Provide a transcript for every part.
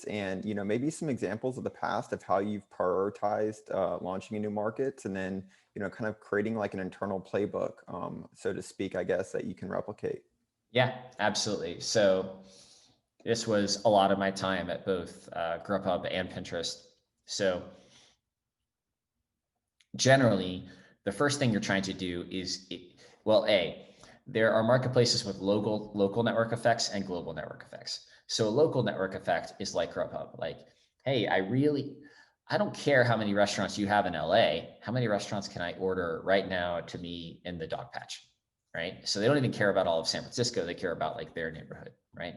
and maybe some examples of the past of how you've prioritized launching a new market, and then kind of creating like an internal playbook, so to speak, I guess, that you can replicate. Yeah, absolutely. So this was a lot of my time at both Grubhub and Pinterest. So generally, the first thing you're trying to do is, well, there are marketplaces with local network effects and global network effects. So a local network effect is like Grubhub, like, hey, I don't care how many restaurants you have in LA. How many restaurants can I order right now to me in the dog patch, right? So they don't even care about all of San Francisco. They care about like their neighborhood, right?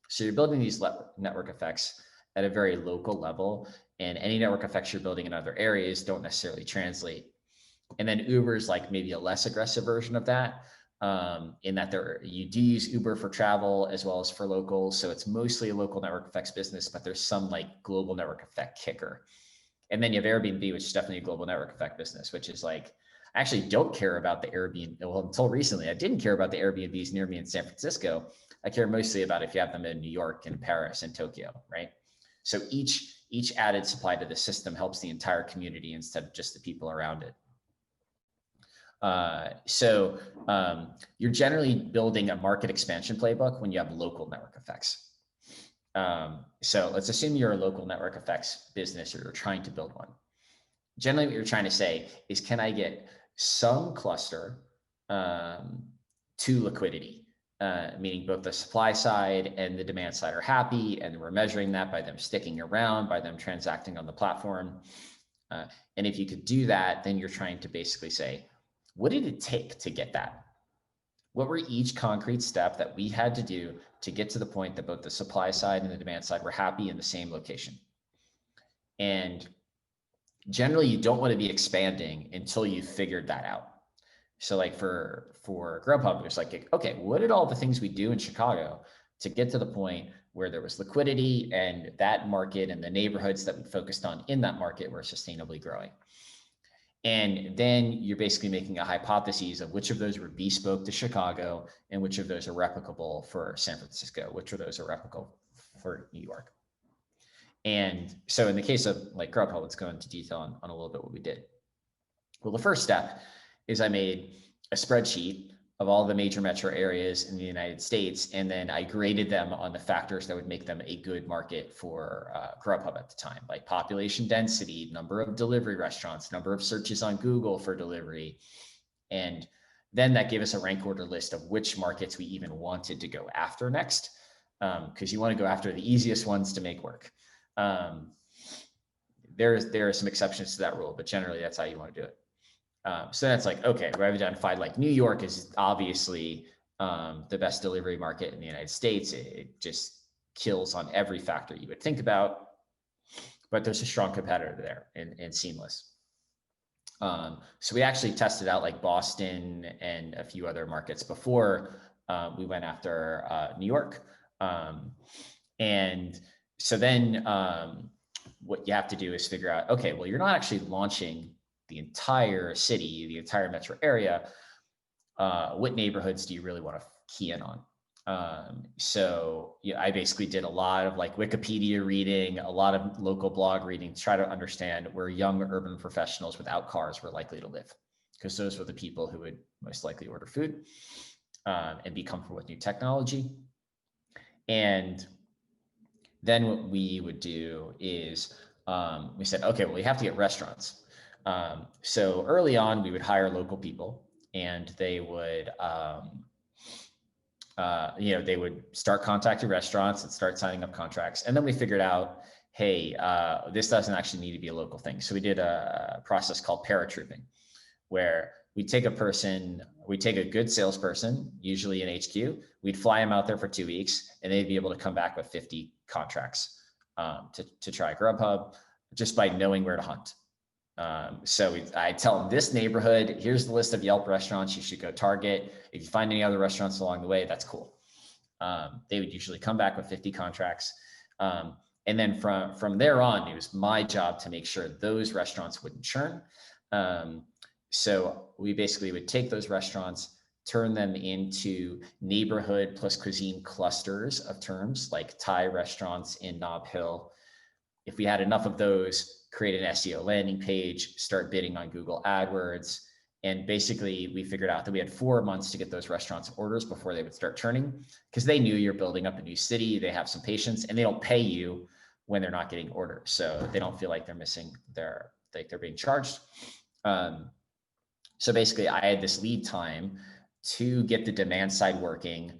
So you're building these network effects at a very local level, and any network effects you're building in other areas don't necessarily translate. And then Uber is like maybe a less aggressive version of that, in that you do use Uber for travel as well as for local. So it's mostly a local network effects business, but there's some like global network effect kicker. And then you have Airbnb, which is definitely a global network effect business, which is like, I actually don't care about the Airbnb. Well, until recently, I didn't care about the Airbnbs near me in San Francisco. I care mostly about if you have them in New York and Paris and Tokyo, right? So each added supply to the system helps the entire community instead of just the people around it. You're generally building a market expansion playbook when you have local network effects. So let's assume you're a local network effects business or you're trying to build one. Generally, what you're trying to say is, can I get some cluster to liquidity? Meaning both the supply side and the demand side are happy, and we're measuring that by them sticking around, by them transacting on the platform. And if you could do that, then you're trying to basically say, what did it take to get that? What were each concrete step that we had to do to get to the point that both the supply side and the demand side were happy in the same location? And generally, you don't want to be expanding until you've figured that out. So like for Grubhub, it's like, okay, what did all the things we do in Chicago to get to the point where there was liquidity and that market and the neighborhoods that we focused on in that market were sustainably growing? And then you're basically making a hypothesis of which of those were bespoke to Chicago and which of those are replicable for San Francisco, which of those are replicable for New York. And so in the case of like Grubhub, let's go into detail on a little bit what we did. Well, the first step is I made a spreadsheet of all the major metro areas in the United States, and then I graded them on the factors that would make them a good market for Grubhub at the time, like population density, number of delivery restaurants, number of searches on Google for delivery. And then that gave us a rank order list of which markets we even wanted to go after next, because you want to go after the easiest ones to make work. There are some exceptions to that rule, but generally that's how you want to do it. So that's like, okay, we've identified like New York is obviously the best delivery market in the United States. It just kills on every factor you would think about, but there's a strong competitor there in Seamless. So we actually tested out like Boston and a few other markets before we went after New York. And so then what you have to do is figure out, okay, well, you're not actually launching the entire city, the entire metro area. What neighborhoods do you really want to key in on? So yeah, I basically did a lot of like Wikipedia reading, a lot of local blog reading to try to understand where young urban professionals without cars were likely to live, because those were the people who would most likely order food and be comfortable with new technology. And then what we would do is we said, okay, well, we have to get restaurants. So early on, we would hire local people, and they would, they would start contacting restaurants and start signing up contracts. And then we figured out, hey, this doesn't actually need to be a local thing. So we did a process called paratrooping, where we take a good salesperson, usually in HQ, we'd fly them out there for 2 weeks, and they'd be able to come back with 50 contracts to try Grubhub just by knowing where to hunt. So I tell them, this neighborhood, here's the list of Yelp restaurants you should go target. If you find any other restaurants along the way, that's cool. They would usually come back with 50 contracts. And then from there on, it was my job to make sure those restaurants wouldn't churn. So we basically would take those restaurants, turn them into neighborhood plus cuisine clusters of terms like Thai restaurants in Nob Hill. If we had enough of those, create an SEO landing page, start bidding on Google AdWords. And basically, we figured out that we had 4 months to get those restaurants orders before they would start turning, because they knew you're building up a new city. They have some patience, and they don't pay you when they're not getting orders. So they don't feel like they're missing their, like they're being charged. So basically, I had this lead time to get the demand side working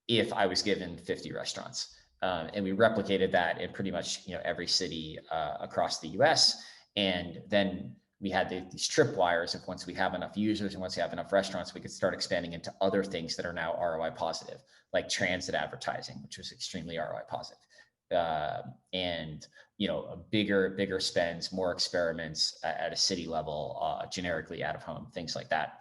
if I was given 50 restaurants. And we replicated that in pretty much every city across the US. And then we had these tripwires of once we have enough users and once we have enough restaurants, we could start expanding into other things that are now ROI positive, like transit advertising, which was extremely ROI positive. And a bigger spends, more experiments at a city level, generically out of home, things like that.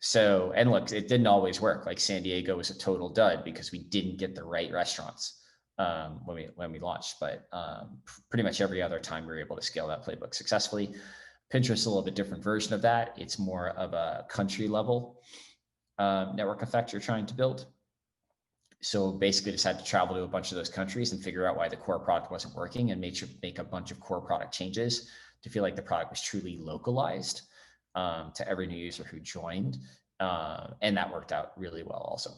So, and look, it didn't always work. Like San Diego was a total dud because we didn't get the right restaurants when we launched. But pretty much every other time we were able to scale that playbook successfully. Pinterest is a little bit different version of that. It's more of a country level network effect you're trying to build. So basically just had to travel to a bunch of those countries and figure out why the core product wasn't working and make a bunch of core product changes to feel like the product was truly localized to every new user who joined. And that worked out really well also.